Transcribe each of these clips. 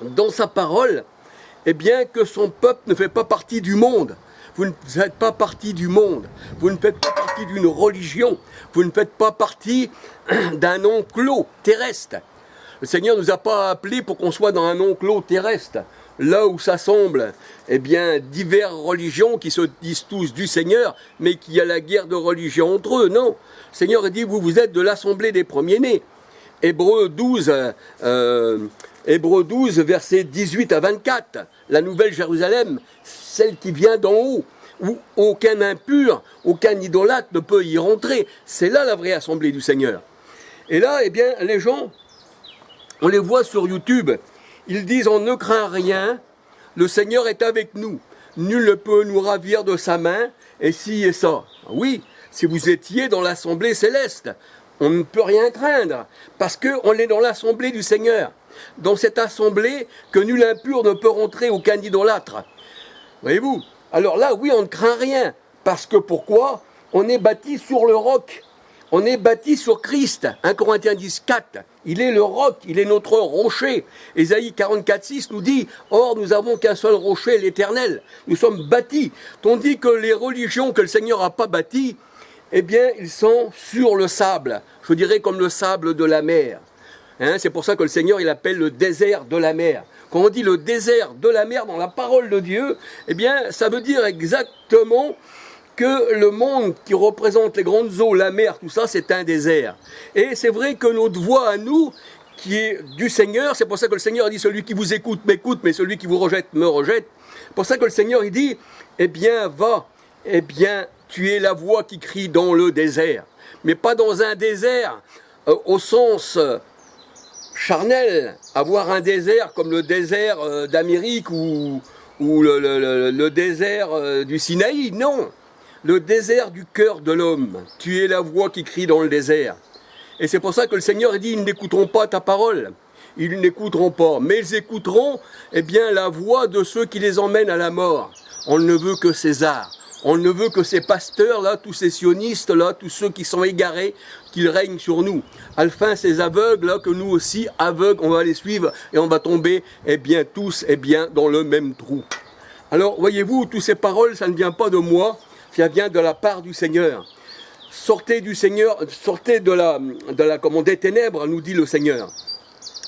dans sa parole, eh bien, que son peuple ne fait pas partie du monde. Vous ne faites pas partie du monde. Vous ne faites pas partie d'une religion. Vous ne faites pas partie d'un enclos terrestre. Le Seigneur ne nous a pas appelés pour qu'on soit dans un enclos terrestre, là où s'assemblent eh bien, diverses religions qui se disent tous du Seigneur, mais qu'il y a la guerre de religion entre eux. Non, le Seigneur a dit, vous êtes de l'assemblée des premiers-nés. Hébreux 12, versets 18 à 24, la nouvelle Jérusalem, celle qui vient d'en haut, où aucun impur, aucun idolâtre ne peut y rentrer. C'est là la vraie assemblée du Seigneur. Et là, eh bien, les gens, on les voit sur YouTube, ils disent, on ne craint rien, le Seigneur est avec nous, nul ne peut nous ravir de sa main, et ci et ça. Oui, si vous étiez dans l'assemblée céleste, on ne peut rien craindre, parce qu'on est dans l'assemblée du Seigneur, dans cette assemblée que nul impur ne peut rentrer, aucun idolâtre. Voyez-vous? Alors là, oui, on ne craint rien, parce que pourquoi? On est bâti sur le roc, on est bâti sur Christ. 1 Corinthiens 10, 4, il est le roc, il est notre rocher. Ésaïe 44, 6 nous dit, or nous n'avons qu'un seul rocher, l'Éternel. Nous sommes bâtis, tandis que les religions que le Seigneur n'a pas bâties, eh bien, ils sont sur le sable, je dirais comme le sable de la mer. Hein, c'est pour ça que le Seigneur, il appelle le désert de la mer. Quand on dit le désert de la mer dans la parole de Dieu, eh bien, ça veut dire exactement que le monde qui représente les grandes eaux, la mer, tout ça, c'est un désert. Et c'est vrai que notre voix à nous, qui est du Seigneur, c'est pour ça que le Seigneur dit, celui qui vous écoute m'écoute, mais celui qui vous rejette me rejette. C'est pour ça que le Seigneur, il dit, eh bien, va, eh bien, tu es la voix qui crie dans le désert. Mais pas dans un désert au sens charnel, avoir un désert comme le désert d'Amérique ou le désert du Sinaï, non. Le désert du cœur de l'homme. Tu es la voix qui crie dans le désert. Et c'est pour ça que le Seigneur dit, ils n'écouteront pas ta parole. Ils n'écouteront pas. Mais ils écouteront, eh bien, la voix de ceux qui les emmènent à la mort. On ne veut que César. On ne veut que ces pasteurs-là, tous ces sionistes-là, tous ceux qui sont égarés, qu'ils règnent sur nous. Enfin, ces aveugles-là, que nous aussi, aveugles, on va les suivre et on va tomber, eh bien, tous, eh bien, dans le même trou. Alors, voyez-vous, toutes ces paroles, ça ne vient pas de moi, ça vient de la part du Seigneur. Sortez du Seigneur, sortez des ténèbres, nous dit le Seigneur.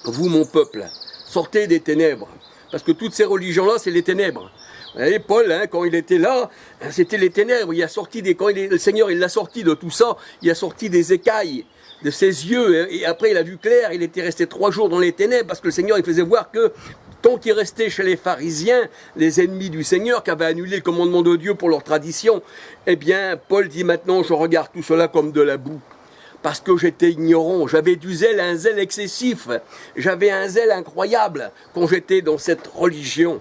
Vous, mon peuple, sortez des ténèbres. Parce que toutes ces religions-là, c'est les ténèbres. Vous voyez, Paul, hein, quand il était là, c'était les ténèbres. Il a sorti le Seigneur, il l'a sorti de tout ça. Il a sorti des écailles de ses yeux. Et après, il a vu clair. Il était resté 3 jours dans les ténèbres parce que le Seigneur, il faisait voir que tant qu'il restait chez les pharisiens, les ennemis du Seigneur, qui avaient annulé le commandement de Dieu pour leur tradition, eh bien, Paul dit maintenant, je regarde tout cela comme de la boue. Parce que j'étais ignorant, j'avais du zèle, un zèle excessif. J'avais un zèle incroyable quand j'étais dans cette religion.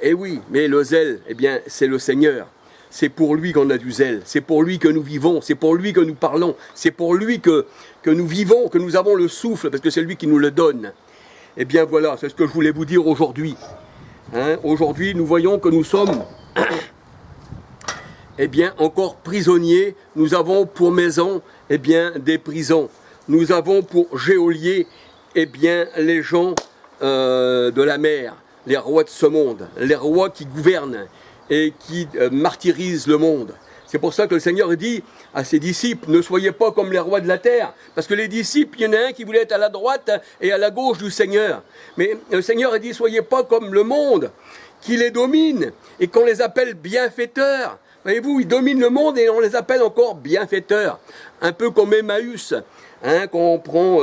Eh oui, mais le zèle, eh bien, c'est le Seigneur. C'est pour lui qu'on a du zèle. C'est pour lui que nous vivons. C'est pour lui que nous parlons. C'est pour lui que nous vivons, que nous avons le souffle, parce que c'est lui qui nous le donne. Eh bien voilà, c'est ce que je voulais vous dire aujourd'hui. Hein, aujourd'hui, nous voyons que nous sommes eh bien, encore prisonniers. Nous avons pour maison eh bien, des prisons. Nous avons pour geôliers eh bien, les gens de la mer, les rois de ce monde, les rois qui gouvernent et qui martyrisent le monde. C'est pour ça que le Seigneur dit à ses disciples, ne soyez pas comme les rois de la terre. Parce que les disciples, il y en a un qui voulait être à la droite et à la gauche du Seigneur. Mais le Seigneur a dit, soyez pas comme le monde qui les domine et qu'on les appelle bienfaiteurs. Voyez-vous, ils dominent le monde et on les appelle encore bienfaiteurs. Un peu comme Emmaüs. Hein, quand on prend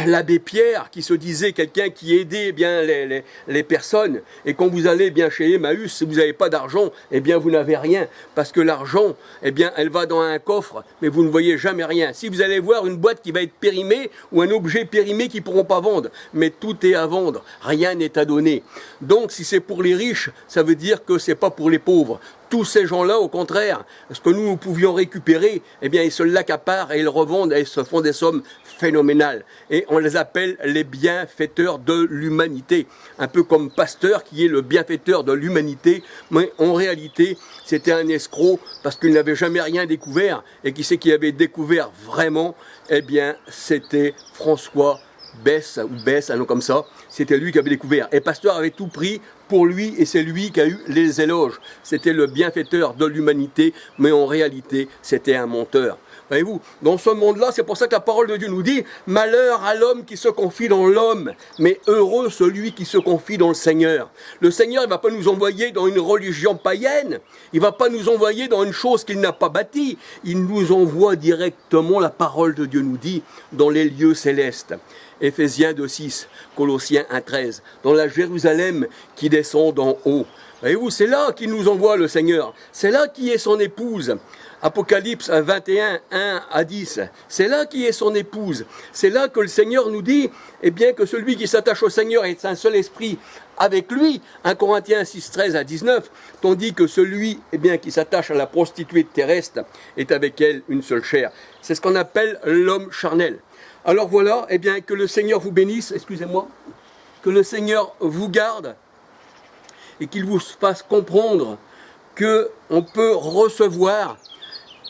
l'abbé Pierre, qui se disait quelqu'un qui aidait bien les personnes, et quand vous allez bien chez Emmaüs, si vous n'avez pas d'argent, eh bien vous n'avez rien, parce que l'argent, eh bien elle va dans un coffre, mais vous ne voyez jamais rien. Si vous allez voir une boîte qui va être périmée, ou un objet périmé qu'ils ne pourront pas vendre, mais tout est à vendre, rien n'est à donner. Donc si c'est pour les riches, ça veut dire que ce n'est pas pour les pauvres. Tous ces gens-là, au contraire, ce que nous pouvions récupérer, eh bien, ils se l'accaparent et ils revendent et ils se font des sommes phénoménales. Et on les appelle les bienfaiteurs de l'humanité. Un peu comme Pasteur, qui est le bienfaiteur de l'humanité. Mais en réalité, c'était un escroc parce qu'il n'avait jamais rien découvert. Et qui c'est qui avait découvert vraiment? Eh bien, c'était François Bess, un nom comme ça, c'était lui qui avait découvert. Et Pasteur avait tout pris pour lui, et c'est lui qui a eu les éloges. C'était le bienfaiteur de l'humanité, mais en réalité, c'était un menteur. Voyez-vous, dans ce monde-là, c'est pour ça que la parole de Dieu nous dit « Malheur à l'homme qui se confie dans l'homme, mais heureux celui qui se confie dans le Seigneur. » Le Seigneur, il ne va pas nous envoyer dans une religion païenne, il ne va pas nous envoyer dans une chose qu'il n'a pas bâtie, il nous envoie directement, la parole de Dieu nous dit, dans les lieux célestes. Éphésiens 2,6, Colossiens 1,13, dans la Jérusalem qui descend d'en haut. Voyez-vous, c'est là qu'il nous envoie le Seigneur, c'est là qui est son épouse. Apocalypse 21, 1 à 10, c'est là qui est son épouse. C'est là que le Seigneur nous dit, eh bien, que celui qui s'attache au Seigneur est un seul esprit avec lui. 1 Corinthiens 6, 13 à 19, tandis que celui, eh bien, qui s'attache à la prostituée terrestre est avec elle une seule chair. C'est ce qu'on appelle l'homme charnel. Alors voilà, eh bien, que le Seigneur vous bénisse, excusez-moi, que le Seigneur vous garde et qu'il vous fasse comprendre qu'on peut recevoir,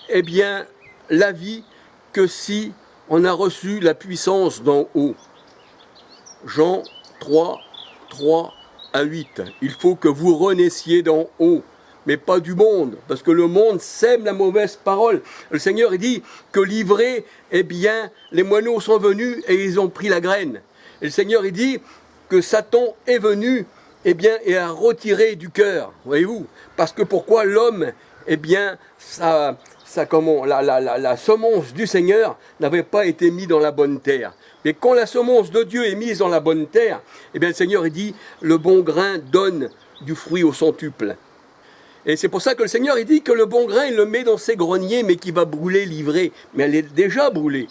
eh bien, la vie que si on a reçu la puissance d'en haut. Jean 3, 3 à 8. Il faut que vous renaissiez d'en haut, mais pas du monde, parce que le monde sème la mauvaise parole. Le Seigneur il dit que livrés, eh bien, les moineaux sont venus et ils ont pris la graine. Et le Seigneur il dit que Satan est venu, eh bien, et a retiré du cœur, voyez-vous. Parce que pourquoi l'homme, eh bien, la semence du Seigneur n'avait pas été mise dans la bonne terre. Mais quand la semence de Dieu est mise dans la bonne terre, eh bien, le Seigneur il dit, le bon grain donne du fruit au centuple. Et c'est pour ça que le Seigneur il dit que le bon grain, il le met dans ses greniers, mais qui va brûler l'ivraie. Mais elle est déjà brûlée.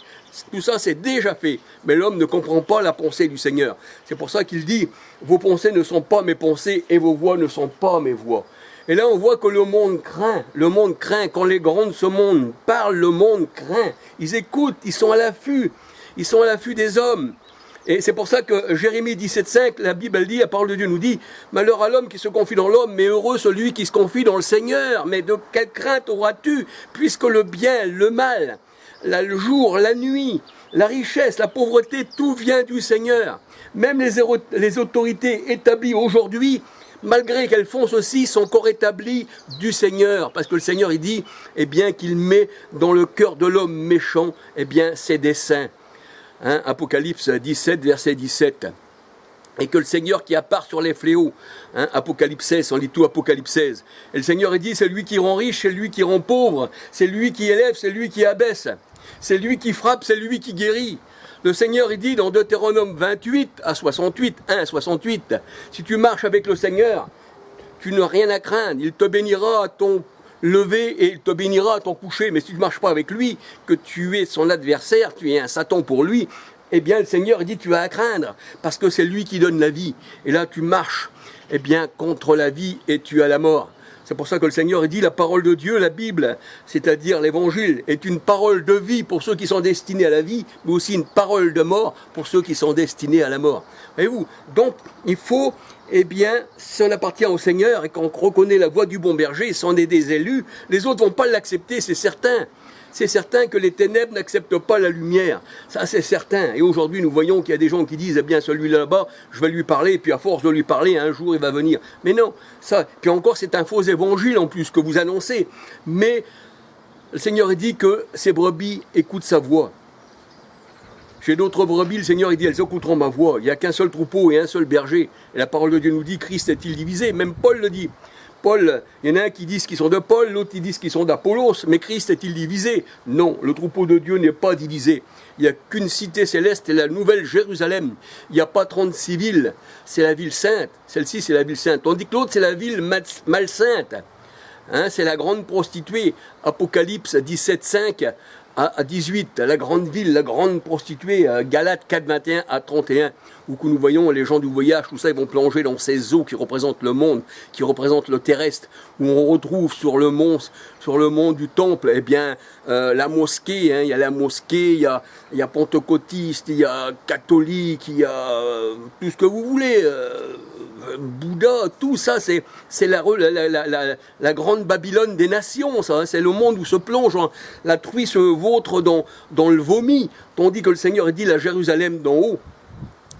Tout ça, c'est déjà fait. Mais l'homme ne comprend pas la pensée du Seigneur. C'est pour ça qu'il dit, vos pensées ne sont pas mes pensées et vos voix ne sont pas mes voix. Et là, on voit que le monde craint. Le monde craint. Quand les grands de ce monde parlent, le monde craint. Ils écoutent, ils sont à l'affût. Ils sont à l'affût des hommes. Et c'est pour ça que Jérémie 17,5, la Bible elle dit, la parole de Dieu nous dit, malheur à l'homme qui se confie dans l'homme, mais heureux celui qui se confie dans le Seigneur. Mais de quelle crainte auras-tu, puisque le bien, le mal, le jour, la nuit, la richesse, la pauvreté, tout vient du Seigneur. Même les autorités établies aujourd'hui, malgré qu'elles font ceci, sont encore établies du Seigneur. Parce que le Seigneur, il dit, eh bien, qu'il met dans le cœur de l'homme méchant, eh bien, ses desseins. Hein, Apocalypse 17, verset 17. Et que le Seigneur qui appart sur les fléaux, hein, Apocalypse 16, on lit tout Apocalypse 16. Et le Seigneur il dit, c'est lui qui rend riche, c'est lui qui rend pauvre, c'est lui qui élève, c'est lui qui abaisse, c'est lui qui frappe, c'est lui qui guérit. Le Seigneur il dit dans Deutéronome 28 à 68, 1 à 68, si tu marches avec le Seigneur, tu n'as rien à craindre, il te bénira à ton lever et il te bénira à ton coucher. Mais si tu ne marches pas avec lui, que tu es son adversaire, tu es un Satan pour lui, eh bien le Seigneur dit tu as à craindre, parce que c'est lui qui donne la vie. Et là tu marches, eh bien, contre la vie et tu as la mort. C'est pour ça que le Seigneur dit la parole de Dieu, la Bible, c'est-à-dire l'évangile, est une parole de vie pour ceux qui sont destinés à la vie, mais aussi une parole de mort pour ceux qui sont destinés à la mort. Voyez-vous, donc il faut, eh bien, si on appartient au Seigneur et qu'on reconnaît la voix du bon berger, si on est des élus, les autres ne vont pas l'accepter, c'est certain. C'est certain que les ténèbres n'acceptent pas la lumière. Ça, c'est certain. Et aujourd'hui, nous voyons qu'il y a des gens qui disent, eh bien, celui-là là-bas, je vais lui parler, et puis à force de lui parler, un jour, il va venir. Mais non, ça, puis encore, c'est un faux évangile en plus que vous annoncez. Mais le Seigneur dit que ces brebis écoutent sa voix. Chez d'autres brebis, le Seigneur il dit, elles écouteront ma voix. Il n'y a qu'un seul troupeau et un seul berger. Et la parole de Dieu nous dit, Christ est-il divisé? Même Paul le dit. Paul, il y en a un qui disent qu'ils sont de Paul, l'autre qui disent qu'ils sont d'Apollos, mais Christ est-il divisé? Non, le troupeau de Dieu n'est pas divisé. Il n'y a qu'une cité céleste, c'est la nouvelle Jérusalem. Il n'y a pas 36 villes, c'est la ville sainte. Celle-ci, c'est la ville sainte. Tandis que l'autre, c'est la ville malsainte. Hein, c'est la grande prostituée. Apocalypse 17, 5 à 18, la grande ville, la grande prostituée, Galates 4, 21 à 31, où nous voyons les gens du voyage, tout ça, ils vont plonger dans ces eaux qui représentent le monde, qui représentent le terrestre, où on retrouve sur le mont du temple, eh bien, la mosquée, hein, il y a la mosquée, il y a pentecôtiste, il y a catholique, il y a tout ce que vous voulez, Bouddha, tout ça, c'est la grande Babylone des nations, ça, hein, c'est le monde où se plonge, hein, la truie se vautre dans le vomi, tandis que le Seigneur dit la Jérusalem d'en haut,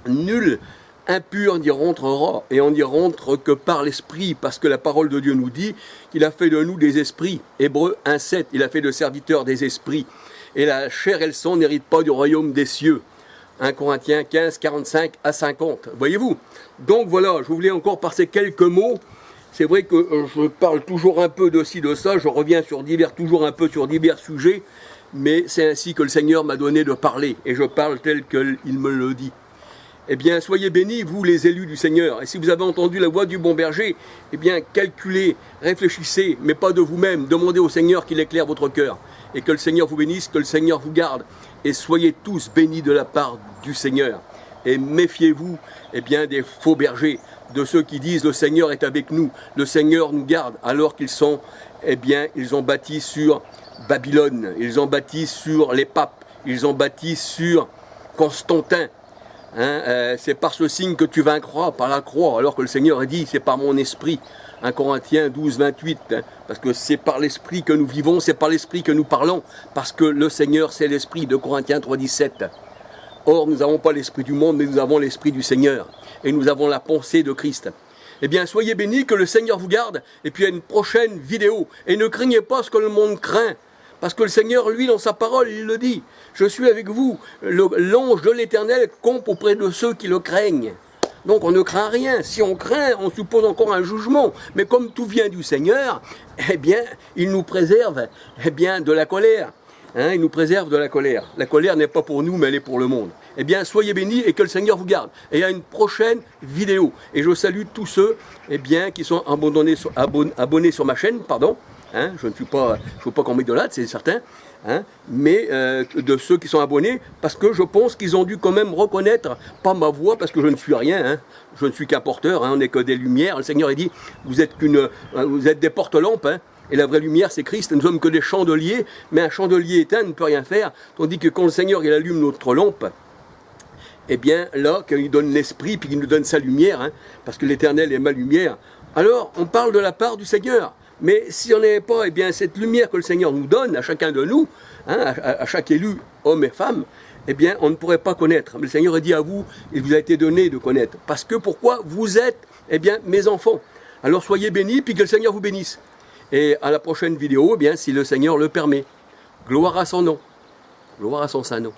nul impur n'y rentrera, et on n'y rentre que par l'esprit, parce que la parole de Dieu nous dit qu'il a fait de nous des esprits. Hébreux 1,7, il a fait de serviteurs des esprits. Et la chair et le sang n'héritent pas du royaume des cieux. 1 Corinthiens 15, 45 à 50. Voyez-vous? Donc voilà, je voulais encore par ces quelques mots. C'est vrai que je parle toujours un peu de ci, de ça, je reviens toujours un peu sur divers sujets, mais c'est ainsi que le Seigneur m'a donné de parler, et je parle tel qu'il me le dit. Eh bien, soyez bénis, vous les élus du Seigneur. Et si vous avez entendu la voix du bon berger, eh bien, calculez, réfléchissez, mais pas de vous-même. Demandez au Seigneur qu'il éclaire votre cœur. Et que le Seigneur vous bénisse, que le Seigneur vous garde. Et soyez tous bénis de la part du Seigneur. Et méfiez-vous, eh bien, des faux bergers, de ceux qui disent « le Seigneur est avec nous, le Seigneur nous garde », alors qu'ils sont, eh bien, ils ont bâti sur Babylone, ils ont bâti sur les papes, ils ont bâti sur Constantin. C'est par ce signe que tu vaincras, par la croix, alors que le Seigneur a dit, c'est par mon esprit. 1 Corinthiens 12, 28, parce que c'est par l'esprit que nous vivons, c'est par l'esprit que nous parlons, parce que le Seigneur c'est l'esprit, de Corinthiens 3, 17. Or, nous n'avons pas l'esprit du monde, mais nous avons l'esprit du Seigneur, et nous avons la pensée de Christ. Eh bien, soyez bénis, que le Seigneur vous garde, et puis à une prochaine vidéo. Et ne craignez pas ce que le monde craint, parce que le Seigneur, lui, dans sa parole, il le dit. Je suis avec vous, l'ange de l'Éternel campe auprès de ceux qui le craignent. Donc on ne craint rien. Si on craint, on suppose encore un jugement. Mais comme tout vient du Seigneur, eh bien, il nous préserve de la colère. Il nous préserve de la colère. La colère n'est pas pour nous, mais elle est pour le monde. Eh bien, soyez bénis et que le Seigneur vous garde. Et à une prochaine vidéo. Et je salue tous ceux qui sont abonnés sur ma chaîne, pardon. Je ne veux pas qu'on m'idolâtre, c'est certain, mais de ceux qui sont abonnés, parce que je pense qu'ils ont dû quand même reconnaître, pas ma voix, parce que je ne suis rien, je ne suis qu'un porteur, on n'est que des lumières. Le Seigneur a dit, vous êtes des porte-lampes, et la vraie lumière c'est Christ, nous ne sommes que des chandeliers, mais un chandelier éteint ne peut rien faire, tandis que quand le Seigneur il allume notre lampe, eh bien là, quand il donne l'esprit, puis qu'il nous donne sa lumière, parce que l'Éternel est ma lumière, alors on parle de la part du Seigneur. Mais si on n'avait pas cette lumière que le Seigneur nous donne, à chacun de nous, à chaque élu, homme et femme, eh bien, on ne pourrait pas connaître. Mais le Seigneur a dit à vous, il vous a été donné de connaître. Parce que pourquoi? Vous êtes, mes enfants. Alors soyez bénis, puis que le Seigneur vous bénisse. Et à la prochaine vidéo, si le Seigneur le permet. Gloire à son nom. Gloire à son saint nom.